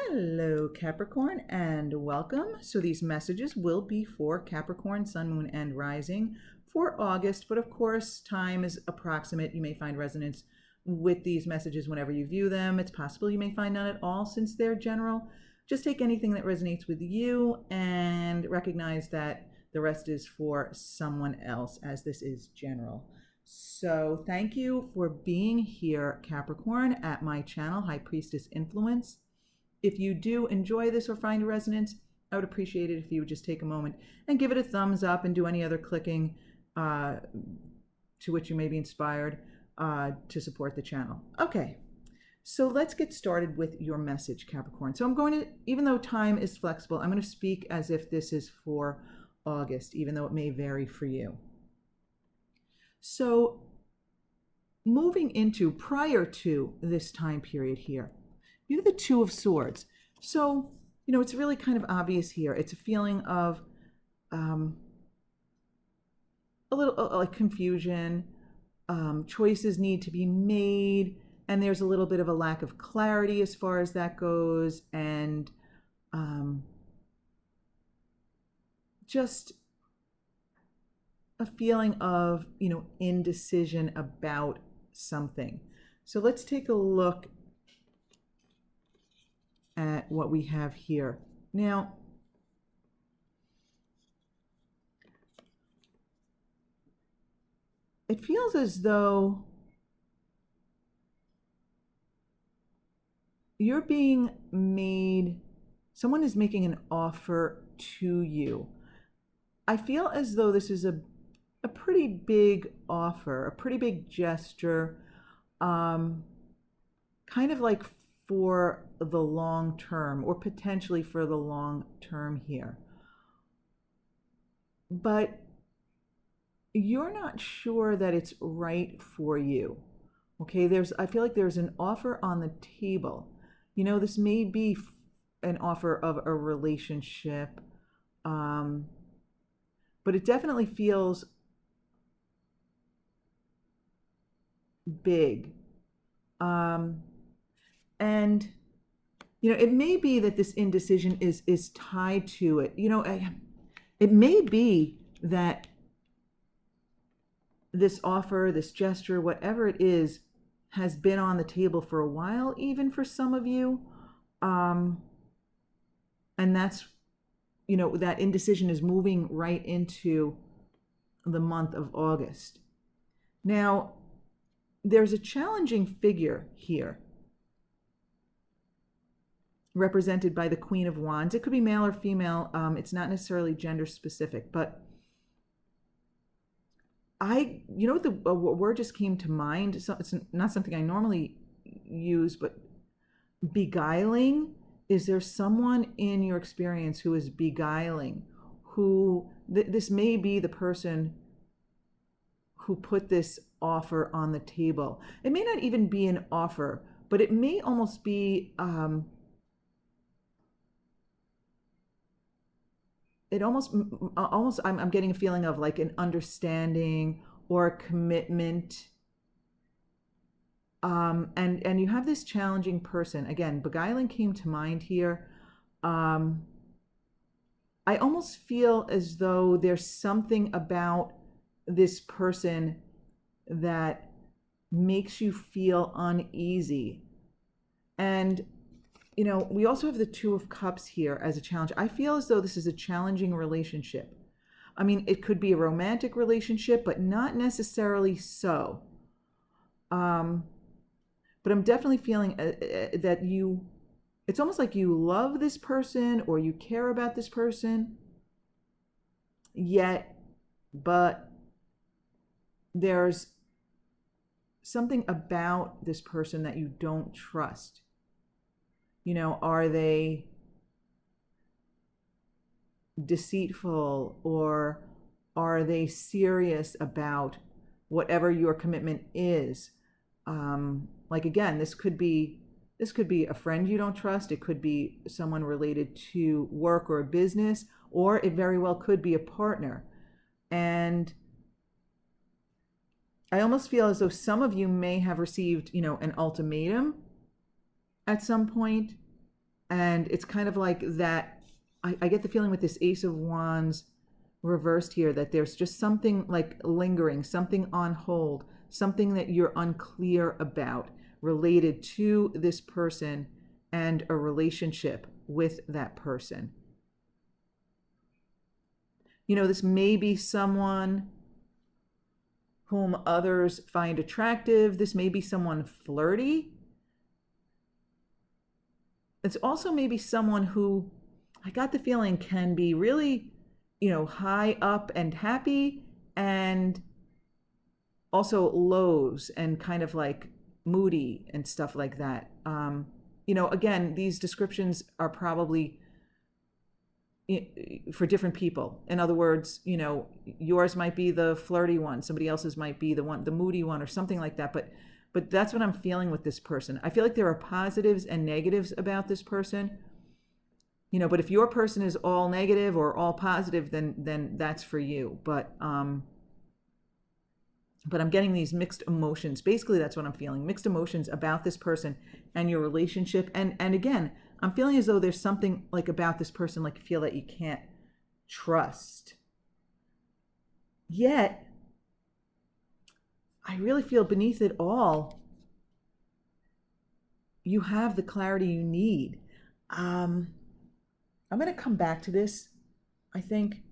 Hello, Capricorn, and welcome. So these messages will be for Capricorn, Sun, Moon, and Rising for August, but of course, time is approximate. You may find resonance with these messages whenever you view them. It's possible you may find none at all since they're general. Just take anything that resonates with you and recognize that the rest is for someone else, as this is general. So thank you for being here, Capricorn, at my channel, High Priestess Influence. If you do enjoy this or find a resonance, I would appreciate it if you would just take a moment and give it a thumbs up and do any other clicking to which you may be inspired to support the channel. Okay, so let's get started with your message, Capricorn. So I'm going to, even though time is flexible, I'm going to speak as if this is for August, even though it may vary for you. So moving into, prior to this time period here, you have the Two of Swords. So, it's really kind of obvious here. It's a feeling of a little like confusion. Choices need to be made, and there's a little bit of a lack of clarity as far as that goes, and just a feeling of, indecision about something. So let's take a look at what we have here. Now, it feels as though you're being made, someone is making an offer to you. I feel as though this is a pretty big offer, a pretty big gesture, kind of like for the long term, or potentially for the long term here. But you're not sure that it's right for you. Okay, I feel like there's an offer on the table. This may be an offer of a relationship, but it definitely feels big. And it may be that this indecision is tied to it. It may be that this offer, this gesture, whatever it is, has been on the table for a while, even for some of you. And that's, that indecision is moving right into the month of August. Now, there's a challenging figure here, represented by the Queen of Wands. It could be male or female. It's not necessarily gender specific, but what word just came to mind. So it's not something I normally use, but beguiling. Is there someone in your experience who is beguiling? This may be the person who put this offer on the table. It may not even be an offer, but it may almost be I'm getting a feeling of like an understanding or a commitment. And you have this challenging person. Again, beguiling came to mind here. I almost feel as though there's something about this person that makes you feel uneasy. And we also have the Two of Cups here as a challenge. I feel as though this is a challenging relationship. I mean, it could be a romantic relationship, but not necessarily so. But I'm definitely feeling that it's almost like you love this person or you care about this person, but there's something about this person that you don't trust. Are they deceitful, or are they serious about whatever your commitment is? Like, again, this could be a friend you don't trust. It could be someone related to work or a business, or it very well could be a partner. And I almost feel as though some of you may have received, an ultimatum at some point, And it's kind of like that. I get the feeling with this Ace of Wands reversed here that there's just something like lingering, something on hold, something that you're unclear about related to this person and a relationship with that person. You know, this may be someone whom others find attractive. This may be someone flirty. It's also maybe someone who I got the feeling can be really, high up and happy, and also lows and kind of like moody and stuff like that. Again, these descriptions are probably for different people. In other words, yours might be the flirty one, somebody else's might be the moody one, or something like that. But that's what I'm feeling with this person. I feel like there are positives and negatives about this person. But if your person is all negative or all positive, then that's for you. But I'm getting these mixed emotions. Basically, that's what I'm feeling. Mixed emotions about this person and your relationship. And again, I'm feeling as though there's something like about this person, like you feel that you can't trust. Yet, I really feel beneath it all, you have the clarity you need. I'm going to come back to this, I think.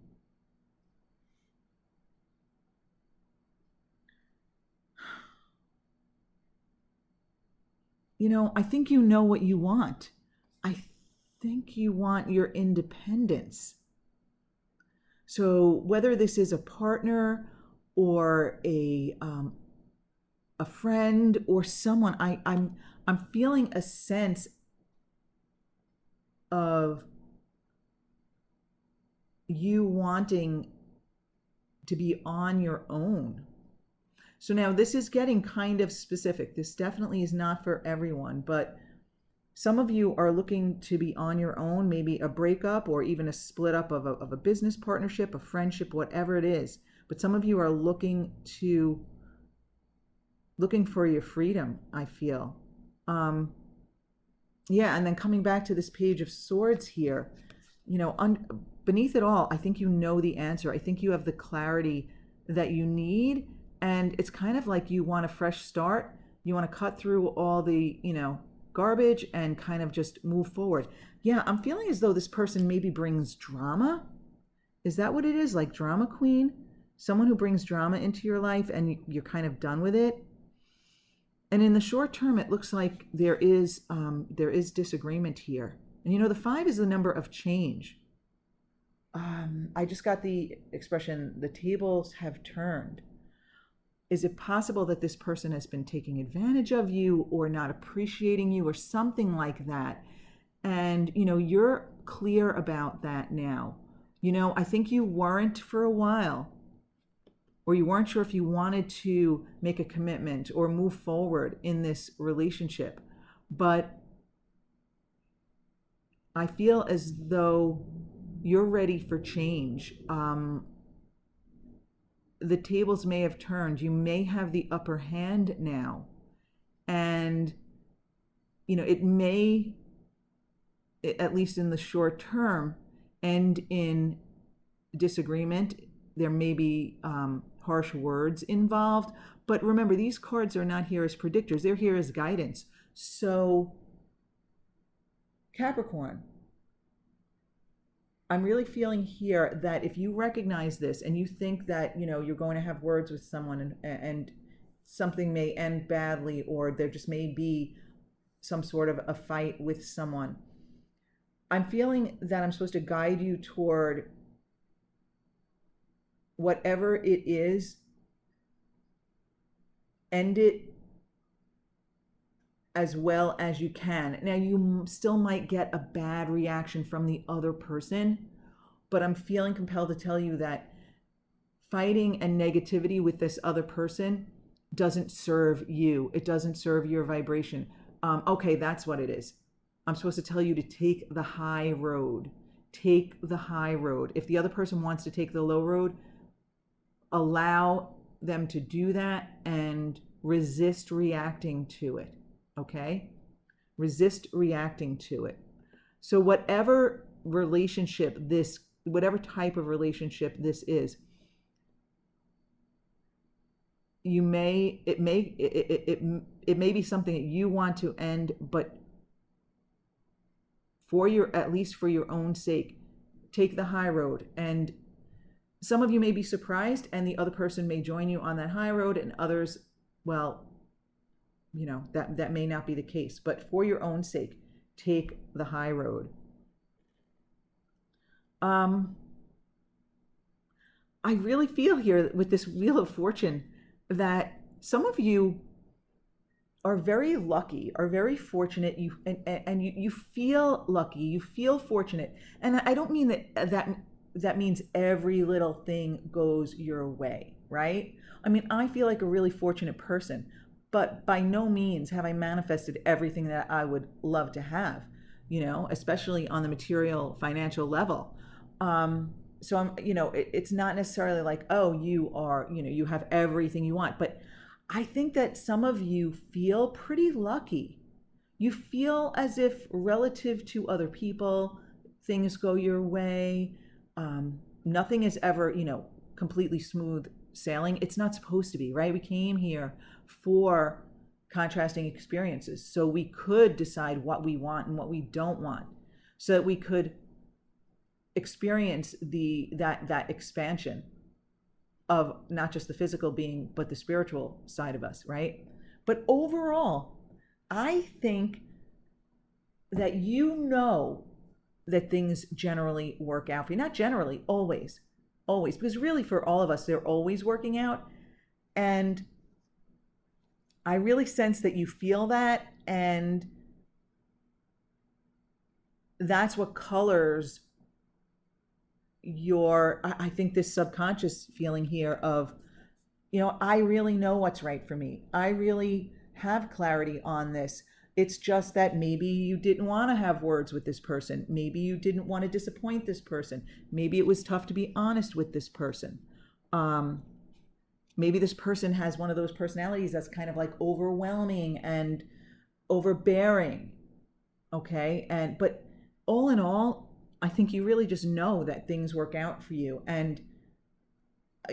I think you know what you want. I think you want your independence. So whether this is a partner or a friend or someone, I'm feeling a sense of you wanting to be on your own. So now this is getting kind of specific. This definitely is not for everyone, but some of you are looking to be on your own, maybe a breakup or even a split up of a business partnership, a friendship, whatever it is. But some of you are looking for your freedom, I feel. And then coming back to this Page of Swords here, beneath it all, I think you know the answer. I think you have the clarity that you need. And it's kind of like you want a fresh start. You want to cut through all the, garbage and kind of just move forward. Yeah, I'm feeling as though this person maybe brings drama. Is that what it is? Like drama queen? Someone who brings drama into your life and you're kind of done with it. And in the short term, it looks like there is disagreement here. And the 5 is the number of change. I just got the expression, the tables have turned. Is it possible that this person has been taking advantage of you or not appreciating you or something like that? And, you're clear about that now. I think you weren't for a while, or you weren't sure if you wanted to make a commitment or move forward in this relationship. But I feel as though you're ready for change. The tables may have turned. You may have the upper hand now. And, it may, at least in the short term, end in disagreement. There may be harsh words involved. But remember, these cards are not here as predictors. They're here as guidance. So, Capricorn, I'm really feeling here that if you recognize this and you think that, you're going to have words with someone and something may end badly, or there just may be some sort of a fight with someone, I'm feeling that I'm supposed to guide you toward whatever it is, end it as well as you can. Now, you still might get a bad reaction from the other person, but I'm feeling compelled to tell you that fighting and negativity with this other person doesn't serve you. It doesn't serve your vibration. Okay, that's what it is. I'm supposed to tell you to take the high road. Take the high road. If the other person wants to take the low road, allow them to do that and resist reacting to it. Okay? Resist reacting to it. So whatever relationship this, whatever type of relationship this is, you may, it may be something that you want to end, but for your, at least for your own sake, take the high road. And some of you may be surprised and the other person may join you on that high road, and others, well, you know, that may not be the case, but for your own sake, take the high road. I really feel here with this Wheel of Fortune that some of you are very lucky, are very fortunate. You feel lucky, you feel fortunate, and I don't mean that means every little thing goes your way, right? I mean, I feel like a really fortunate person, but by no means have I manifested everything that I would love to have, you know, especially on the material financial level. So I'm, you know, it's not necessarily like, oh, you are, you know, you have everything you want, but I think that some of you feel pretty lucky. You feel as if relative to other people, things go your way. Nothing is ever, you know, completely smooth sailing. It's not supposed to be, right? We came here for contrasting experiences so we could decide what we want and what we don't want, so that we could experience that expansion of not just the physical being but the spiritual side of us, right? But overall, I think that, you know, that things generally work out for you. Not generally, always, because really for all of us, they're always working out. And I really sense that you feel that, and that's what colors your, I think, this subconscious feeling here of, you know, I really know what's right for me. I really have clarity on this. It's just that maybe you didn't want to have words with this person. Maybe you didn't want to disappoint this person. Maybe it was tough to be honest with this person. Maybe this person has one of those personalities that's kind of like overwhelming and overbearing. Okay. But all in all, I think you really just know that things work out for you, and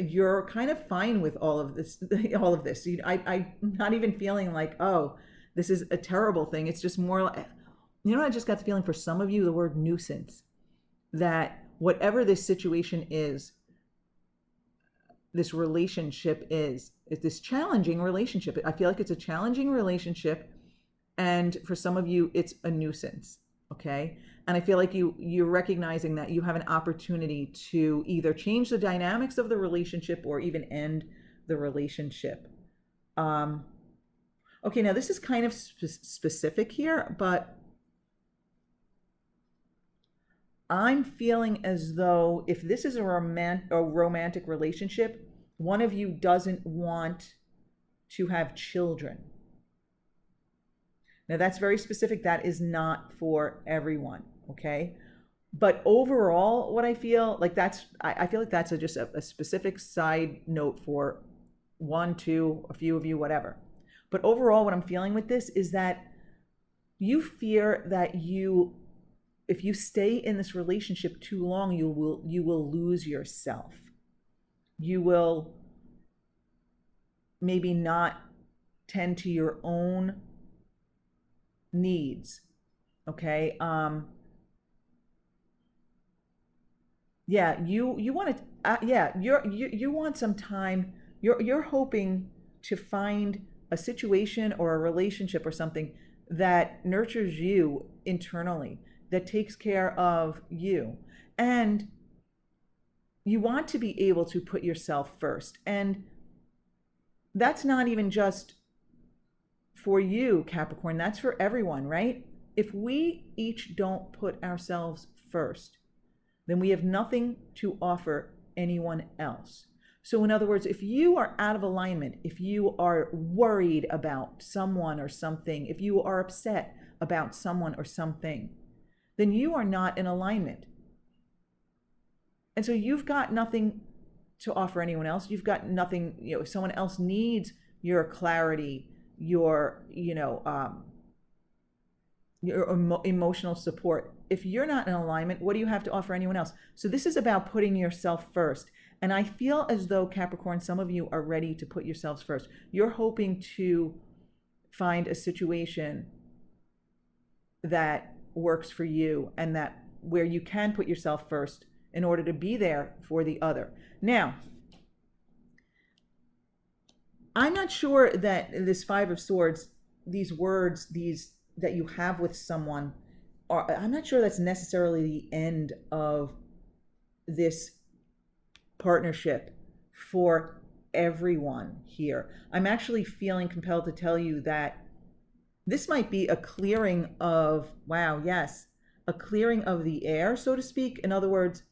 you're kind of fine with all of this. I'm not even feeling like, oh, this is a terrible thing. It's just more like, you know, I just got the feeling for some of you, the word nuisance, that whatever this situation is, this relationship is this challenging relationship. I feel like it's a challenging relationship, and for some of you, it's a nuisance. Okay. And I feel like you're recognizing that you have an opportunity to either change the dynamics of the relationship or even end the relationship. Okay, now this is kind of specific here, but I'm feeling as though if this is a romantic relationship, one of you doesn't want to have children. Now that's very specific. That is not for everyone, okay? But overall, what I feel like I feel like that's just a specific side note for one, two, a few of you, whatever. But overall, what I'm feeling with this is that you fear that if you stay in this relationship too long, you will lose yourself. You will maybe not tend to your own needs. Okay. Yeah, you want to, you want some time. You're hoping to find a situation or a relationship or something that nurtures you internally, that takes care of you. And you want to be able to put yourself first. And that's not even just for you, Capricorn, that's for everyone, right? If we each don't put ourselves first, then we have nothing to offer anyone else. So in other words, if you are out of alignment, if you are worried about someone or something, if you are upset about someone or something, then you are not in alignment. And so you've got nothing to offer anyone else. You've got nothing, you know, if someone else needs your clarity, your, your emotional support. If you're not in alignment, what do you have to offer anyone else? So this is about putting yourself first. And I feel as though, Capricorn, some of you are ready to put yourselves first. You're hoping to find a situation that works for you and that where you can put yourself first in order to be there for the other. Now, I'm not sure that this Five of Swords, these words, these that you have with someone, I'm not sure that's necessarily the end of this partnership for everyone here. I'm actually feeling compelled to tell you that this might be a clearing of, wow, yes, a clearing of the air, so to speak. In other words,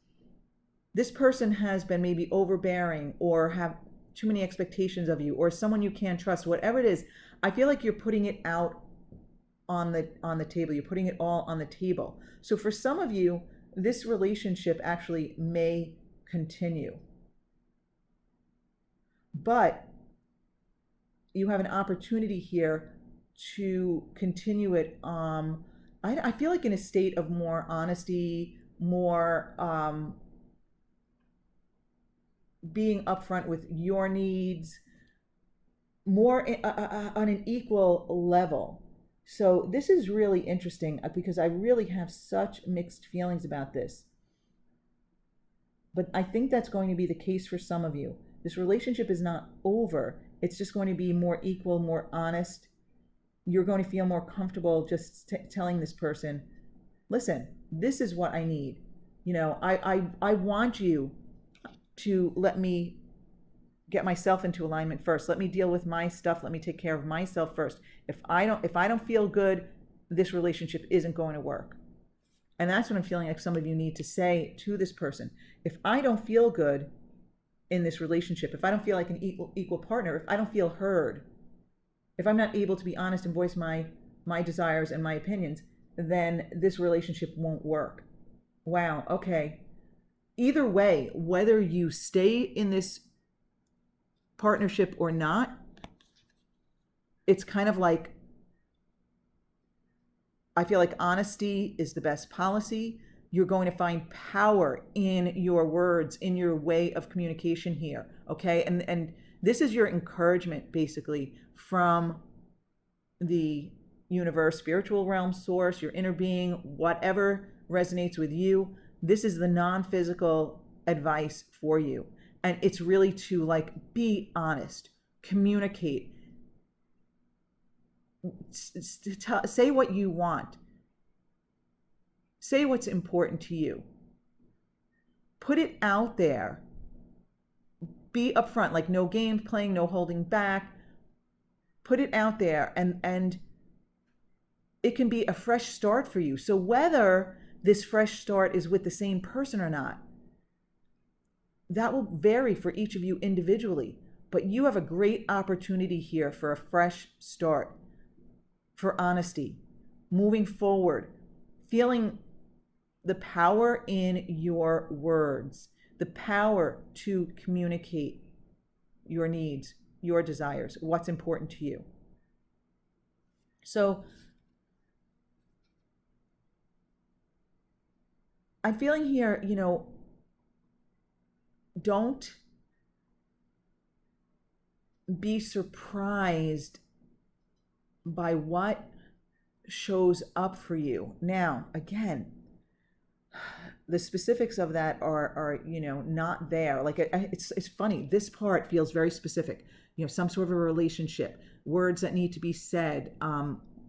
this person has been maybe overbearing or have too many expectations of you, or someone you can't trust, whatever it is. I feel like you're putting it out on the table. You're putting it all on the table. So for some of you, this relationship actually may continue, but you have an opportunity here to continue it. I feel like in a state of more honesty, more being upfront with your needs, more on an equal level. So this is really interesting because I really have such mixed feelings about this. But I think that's going to be the case for some of you. This relationship is not over. It's just going to be more equal, more honest. You're going to feel more comfortable just telling this person, listen, this is what I need. You know, I want you to let me get myself into alignment first. Let me deal with my stuff. Let me take care of myself first. If I don't feel good, this relationship isn't going to work. And that's what I'm feeling like some of you need to say to this person. If I don't feel good in this relationship, if I don't feel like an equal partner, if I don't feel heard, if I'm not able to be honest and voice my desires and my opinions, then this relationship won't work. Wow, okay. Either way, whether you stay in this partnership or not, it's kind of like, I feel like honesty is the best policy. You're going to find power in your words, in your way of communication here, okay? And this is your encouragement, basically, from the universe, spiritual realm, source, your inner being, whatever resonates with you. This is the non-physical advice for you. And it's really to like be honest, communicate, say what you want, say what's important to you, put it out there, be upfront, like no game playing, no holding back, put it out there, and it can be a fresh start for you. So whether this fresh start is with the same person or not, that will vary for each of you individually, but you have a great opportunity here for a fresh start, for honesty, moving forward, feeling the power in your words, the power to communicate your needs, your desires, what's important to you. So I'm feeling here, you know, don't be surprised by what shows up for you. Now, again, the specifics of that are you know, not there. Like it's funny. This part feels very specific. You know, some sort of a relationship, words that need to be said,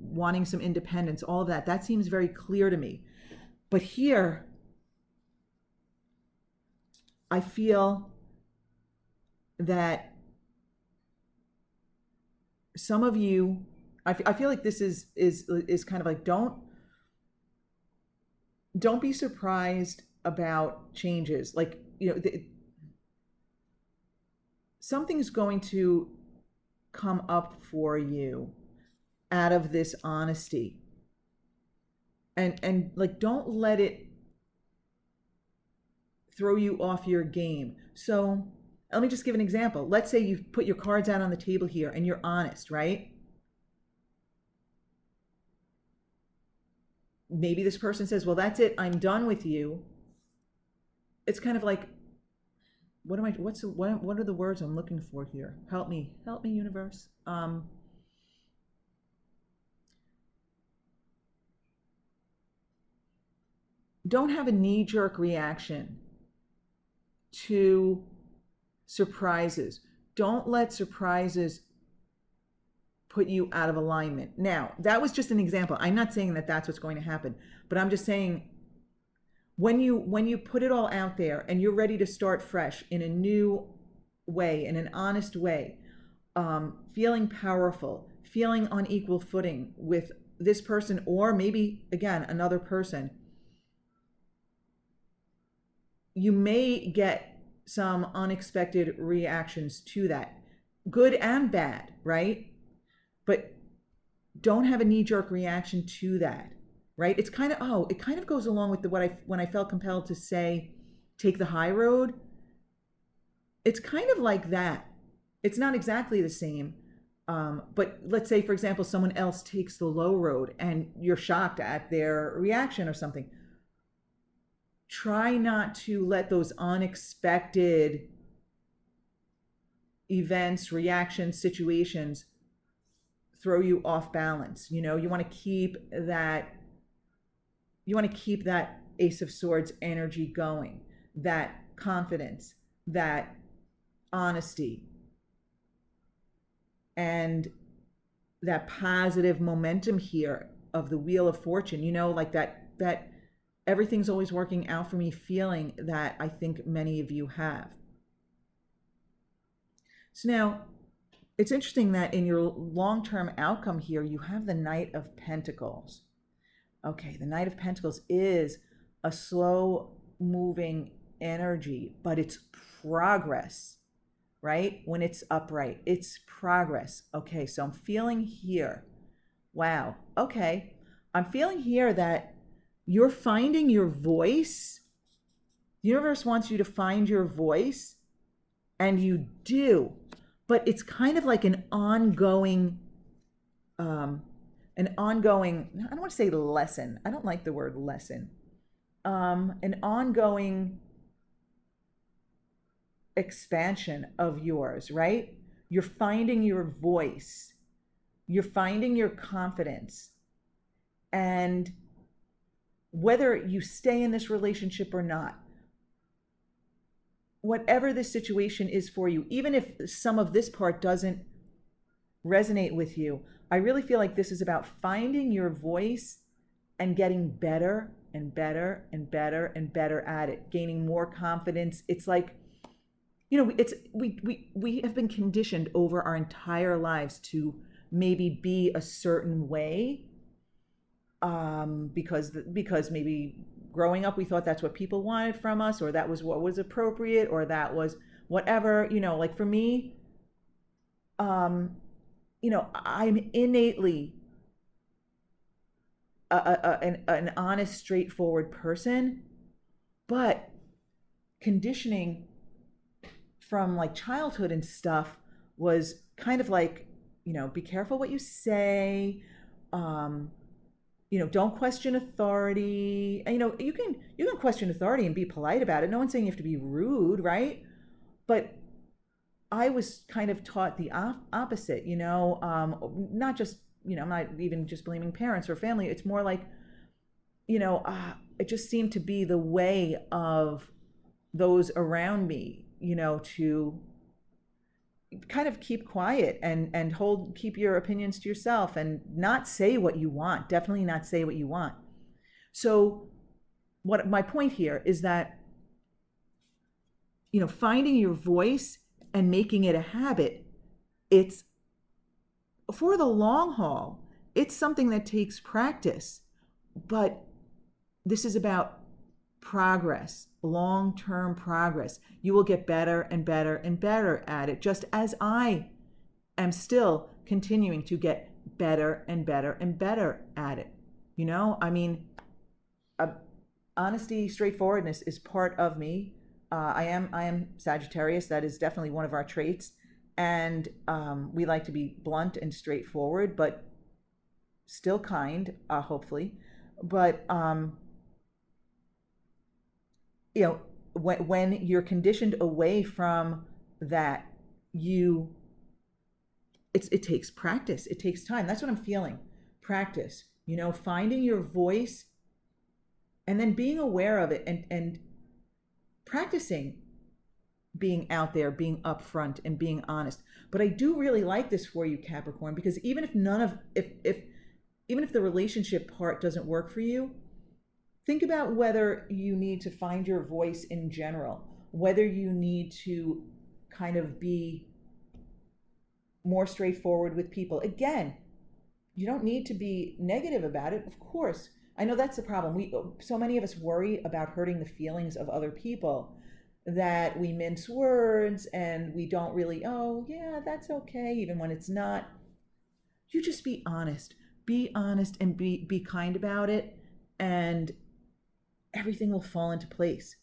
wanting some independence, all of that. That seems very clear to me. But here, I feel that some of you, I feel like this is kind of like, don't be surprised about changes. Like, you know, something's going to come up for you out of this honesty, and like, don't let it throw you off your game. So let me just give an example. Let's say you put your cards out on the table here and you're honest, right? maybe this person says, well, that's it, I'm done with you. It's kind of like, what are the words I'm looking for here? Help me, universe. Don't have a knee-jerk reaction to surprises. Don't let surprises put you out of alignment. Now, that was just an example. I'm not saying that that's what's going to happen, but I'm just saying when you put it all out there and you're ready to start fresh in a new way, in an honest way, feeling powerful, feeling on equal footing with this person, or maybe again another person, you may get some unexpected reactions to that, good and bad, right? But don't have a knee-jerk reaction to that, right? It's kind of, it kind of goes along with when I felt compelled to say, take the high road. It's kind of like that. It's not exactly the same. But let's say, for example, someone else takes the low road and you're shocked at their reaction or something. Try not to let those unexpected events, reactions, situations throw you off balance. You want to keep that Ace of Swords energy going, that confidence, that honesty, and that positive momentum here of the Wheel of Fortune, like that everything's always working out for me feeling that I think many of you have. So now, it's interesting that in your long-term outcome here, you have the Knight of Pentacles. Okay, the Knight of Pentacles is a slow-moving energy, but it's progress, right? When it's upright, it's progress. Okay, so I'm feeling here. Wow, okay. I'm feeling here that you're finding your voice. The universe wants you to find your voice, and you do. But it's kind of like an ongoing, I don't want to say lesson. I don't like the word lesson. An ongoing expansion of yours, right? You're finding your voice. You're finding your confidence. And whether you stay in this relationship or not, whatever the situation is for you, even if some of this part doesn't resonate with you, I really feel like this is about finding your voice and getting better and better and better and better at it, gaining more confidence. It's like, we have been conditioned over our entire lives to maybe be a certain way, because maybe growing up we thought that's what people wanted from us, or that was what was appropriate, or that was whatever, like for me, I'm innately an honest, straightforward person, but conditioning from like childhood and stuff was kind of like, be careful what you say, don't question authority. And, you can question authority and be polite about it. No one's saying you have to be rude, right? But I was kind of taught the opposite, not just, I'm not even just blaming parents or family. It's more like, it just seemed to be the way of those around me, to kind of keep quiet and keep your opinions to yourself and not say what you want. Definitely not say what you want. So what my point here is that, finding your voice and making it a habit, it's for the long haul. It's something that takes practice, but this is about progress, long-term progress. You will get better and better and better at it, just as I am still continuing to get better and better and better at it. Honesty, straightforwardness is part of me. I am Sagittarius. That is definitely one of our traits. And we like to be blunt and straightforward, but still kind, hopefully. But you know, when you're conditioned away from that, you it takes practice. It takes time. That's what I'm feeling. Practice. Finding your voice and then being aware of it, and practicing being out there, being upfront, and being honest. But I do really like this for you, Capricorn, because even if none of if even if the relationship part doesn't work for you, think about whether you need to find your voice in general, whether you need to kind of be more straightforward with people. Again, you don't need to be negative about it, of course. I know that's the problem. So many of us worry about hurting the feelings of other people that we mince words and we don't really, oh, yeah, that's okay, even when it's not. You just be honest. Be honest and be kind about it, and everything will fall into place.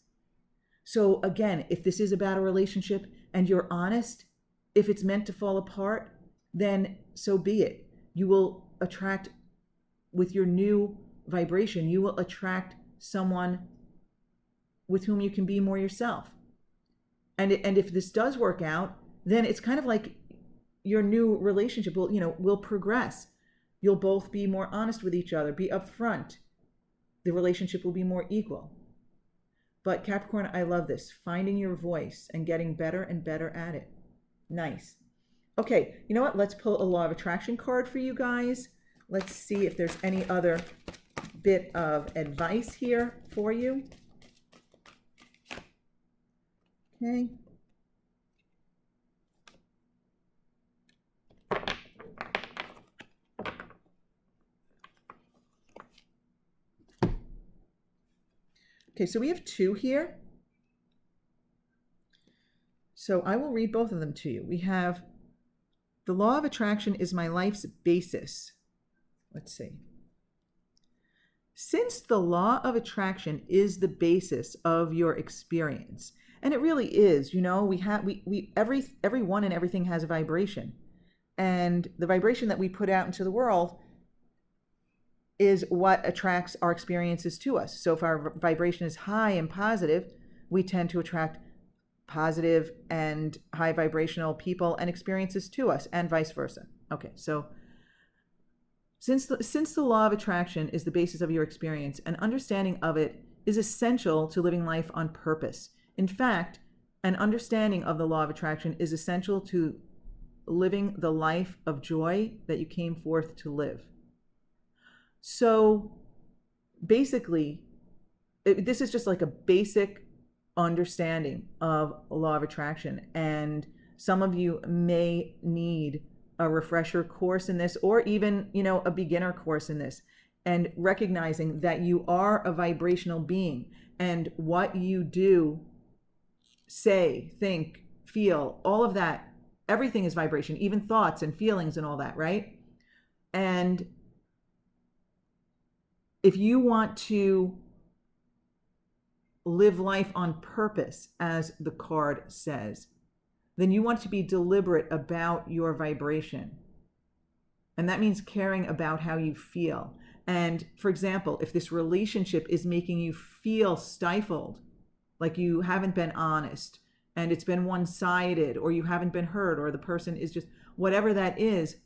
So again, if this is about a relationship and you're honest, if it's meant to fall apart, then so be it. You will attract, with your new vibration, you will attract someone with whom you can be more yourself. And if this does work out, then it's kind of like your new relationship will progress. You'll both be more honest with each other, be upfront. The relationship will be more equal. But Capricorn, I love this. Finding your voice and getting better and better at it. Nice. Okay, you know what? Let's pull a law of attraction card for you guys. Let's see if there's any other bit of advice here for you. Okay. Okay, so we have two here. So I will read both of them to you. We have, the law of attraction is my life's basis. Let's see. Since the law of attraction is the basis of your experience, and it really is, everyone and everything has a vibration. And the vibration that we put out into the world is what attracts our experiences to us. So if our vibration is high and positive, we tend to attract positive and high vibrational people and experiences to us, and vice versa. Okay, so since the law of attraction is the basis of your experience, an understanding of it is essential to living life on purpose. In fact, an understanding of the law of attraction is essential to living the life of joy that you came forth to live. So basically, this is just like a basic understanding of law of attraction. And some of you may need a refresher course in this, or even, a beginner course in this, and recognizing that you are a vibrational being, and what you do, say, think, feel, all of that, everything is vibration, even thoughts and feelings and all that, right? And if you want to live life on purpose, as the card says, then you want to be deliberate about your vibration. And that means caring about how you feel. And for example, if this relationship is making you feel stifled, like you haven't been honest, and it's been one-sided, or you haven't been heard, or the person is just, whatever that is,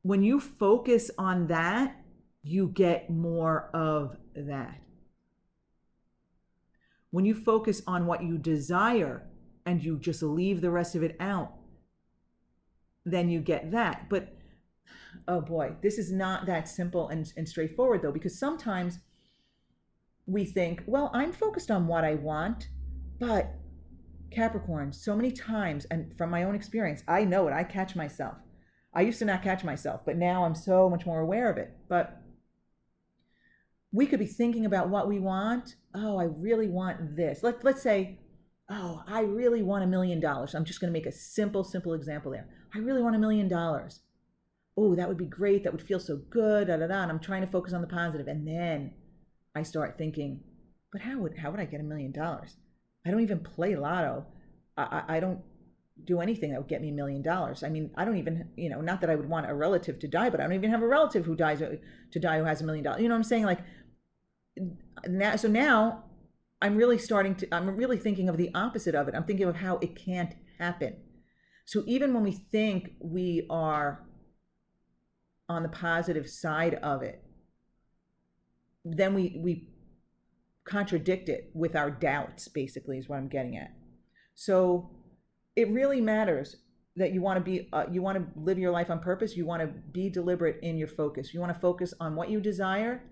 when you focus on that, you get more of that. When you focus on what you desire and you just leave the rest of it out, then you get that. But, oh boy, this is not that simple and straightforward though, because sometimes we think, well, I'm focused on what I want, but Capricorn, so many times, and from my own experience, I know it, I catch myself. I used to not catch myself, but now I'm so much more aware of it. But we could be thinking about what we want. Oh, I really want this. Let's say, oh, I really want $1 million. I'm just going to make a simple example there. I really want $1 million. Oh, that would be great. That would feel so good. And I'm trying to focus on the positive. And then I start thinking, but how would I get $1 million? I don't even play lotto. I don't do anything that would get me $1,000,000. I mean, I don't even, not that I would want a relative to die, but I don't even have a relative who dies to die who has $1,000,000. You know what I'm saying? Like now I'm really thinking of the opposite of it. I'm thinking of how it can't happen. So even when we think we are on the positive side of it, then we contradict it with our doubts, basically, is what I'm getting at. So it really matters that you want to live your life on purpose. You want to be deliberate in your focus. You want to focus on what you desire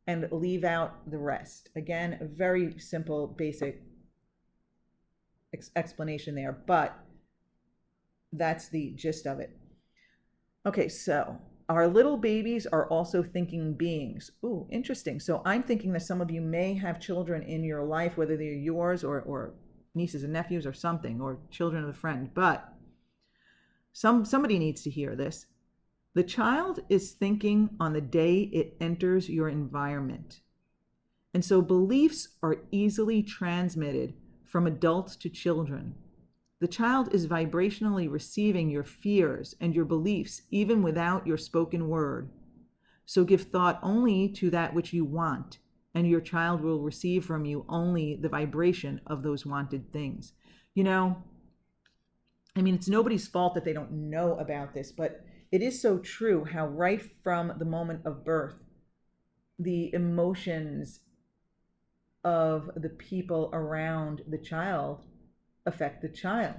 and leave out the rest. Again, a very simple, basic explanation there, but that's the gist of it. Okay, so our little babies are also thinking beings. Ooh, interesting. So I'm thinking that some of you may have children in your life, whether they're yours or nieces and nephews or something, or children of a friend, but somebody needs to hear this. The child is thinking on the day it enters your environment. And so beliefs are easily transmitted from adults to children. The child is vibrationally receiving your fears and your beliefs even without your spoken word. So give thought only to that which you want, and your child will receive from you only the vibration of those wanted things. It's nobody's fault that they don't know about this, but it is so true how right from the moment of birth, the emotions of the people around the child affect the child.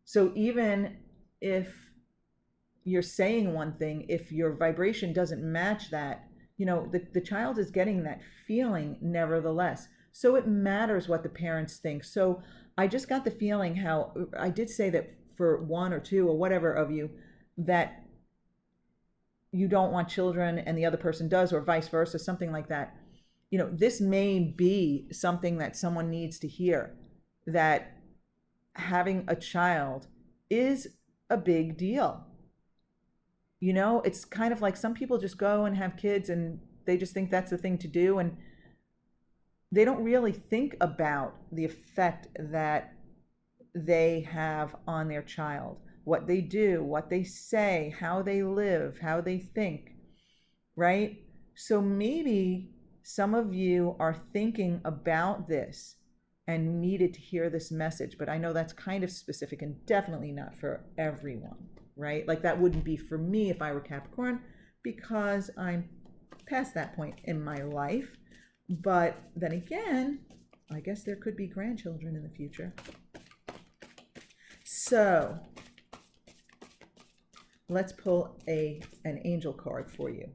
So even if you're saying one thing, if your vibration doesn't match that, the child is getting that feeling nevertheless. So it matters what the parents think. So I just got the feeling how I did say that for one or two or whatever of you, that you don't want children and the other person does, or vice versa, something like that. This may be something that someone needs to hear, that having a child is a big deal. It's kind of like some people just go and have kids and they just think that's the thing to do, and they don't really think about the effect that they have on their child, what they do, what they say, how they live, how they think, right? So maybe some of you are thinking about this and needed to hear this message, but I know that's kind of specific and definitely not for everyone, right? Like that wouldn't be for me if I were Capricorn, because I'm past that point in my life. But then again, I guess there could be grandchildren in the future. So let's pull an angel card for you.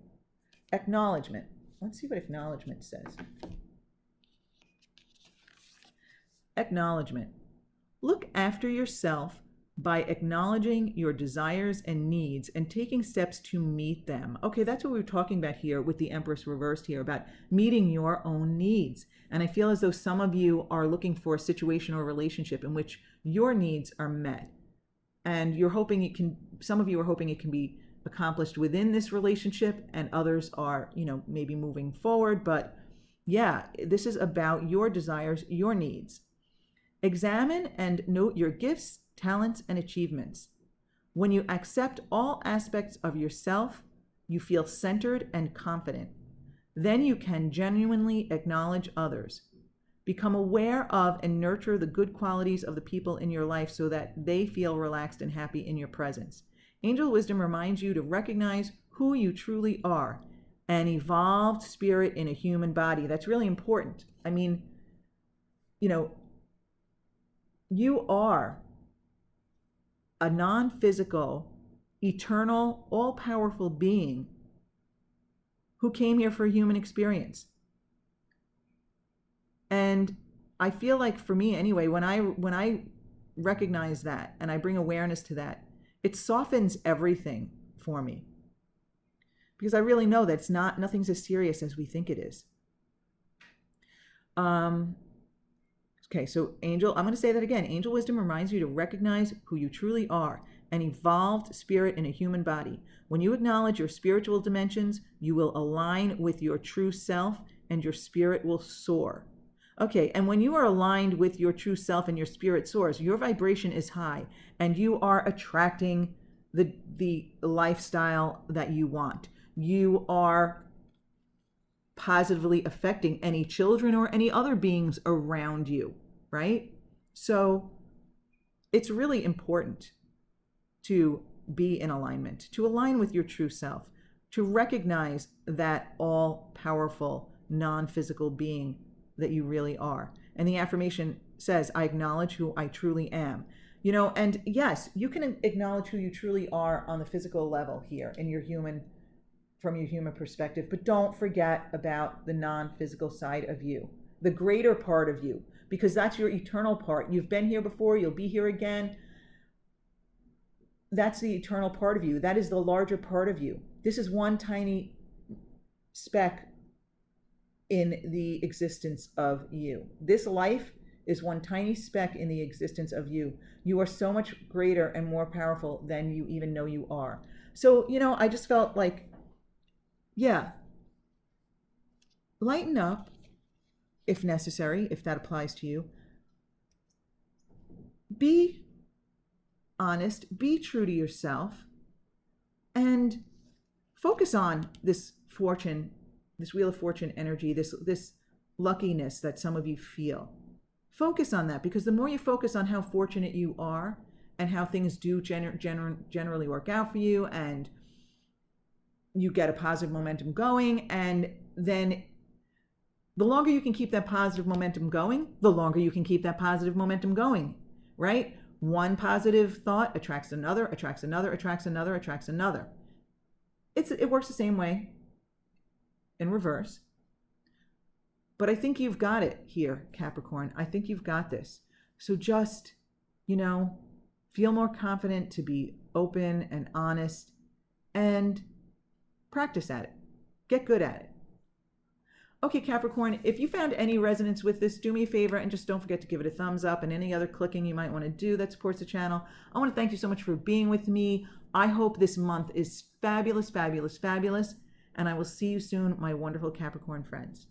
Acknowledgement. Let's see what acknowledgement says. Acknowledgement. Look after yourself by acknowledging your desires and needs and taking steps to meet them. Okay, that's what we were talking about here with the Empress reversed here, about meeting your own needs. And I feel as though some of you are looking for a situation or relationship in which your needs are met. And you're hoping some of you are hoping it can be accomplished within this relationship, and others are, maybe moving forward. But yeah, this is about your desires, your needs. Examine and note your gifts, talents, and achievements. When you accept all aspects of yourself, you feel centered and confident. Then you can genuinely acknowledge others. Become aware of and nurture the good qualities of the people in your life so that they feel relaxed and happy in your presence. Angel wisdom reminds you to recognize who you truly are, an evolved spirit in a human body. That's really important. You are a non-physical, eternal, all-powerful being who came here for a human experience. And I feel like, for me anyway, when I recognize that and I bring awareness to that, it softens everything for me. Because I really know that nothing's as serious as we think it is. Okay, so I'm going to say that again. Angel wisdom reminds you to recognize who you truly are, an evolved spirit in a human body. When you acknowledge your spiritual dimensions, you will align with your true self and your spirit will soar. Okay, and when you are aligned with your true self and your spirit source, your vibration is high and you are attracting the lifestyle that you want. You are positively affecting any children or any other beings around you, right? So it's really important to be in alignment, to align with your true self, to recognize that all powerful, non physical being that you really are. And the affirmation says, I acknowledge who I truly am. You know, and yes, you can acknowledge who you truly are on the physical level here in your human, from your human perspective, but don't forget about the non physical side of you, the greater part of you, because that's your eternal part. You've been here before, you'll be here again. That's the eternal part of you. That is the larger part of you. This is one tiny speck in the existence of you. This life is one tiny speck in the existence of you. You are so much greater and more powerful than you even know you are. So, you know, I just felt like, yeah, lighten up if necessary, if that applies to you. Be honest, be true to yourself, and focus on this fortune, this Wheel of Fortune energy, this luckiness that some of you feel. Focus on that, because the more you focus on how fortunate you are and how things do generally work out for you, and you get a positive momentum going, and then the longer you can keep that positive momentum going, the longer you can keep that positive momentum going, right? One positive thought attracts another, attracts another, attracts another, attracts another. It works the same way in reverse. But I think you've got it here, Capricorn. I think you've got this. So just, you know, feel more confident to be open and honest and practice at it. Get good at it. Okay, Capricorn, if you found any resonance with this, do me a favor and just don't forget to give it a thumbs up, and any other clicking you might want to do that supports the channel. I want to thank you so much for being with me. I hope this month is fabulous, fabulous, fabulous, and I will see you soon, my wonderful Capricorn friends.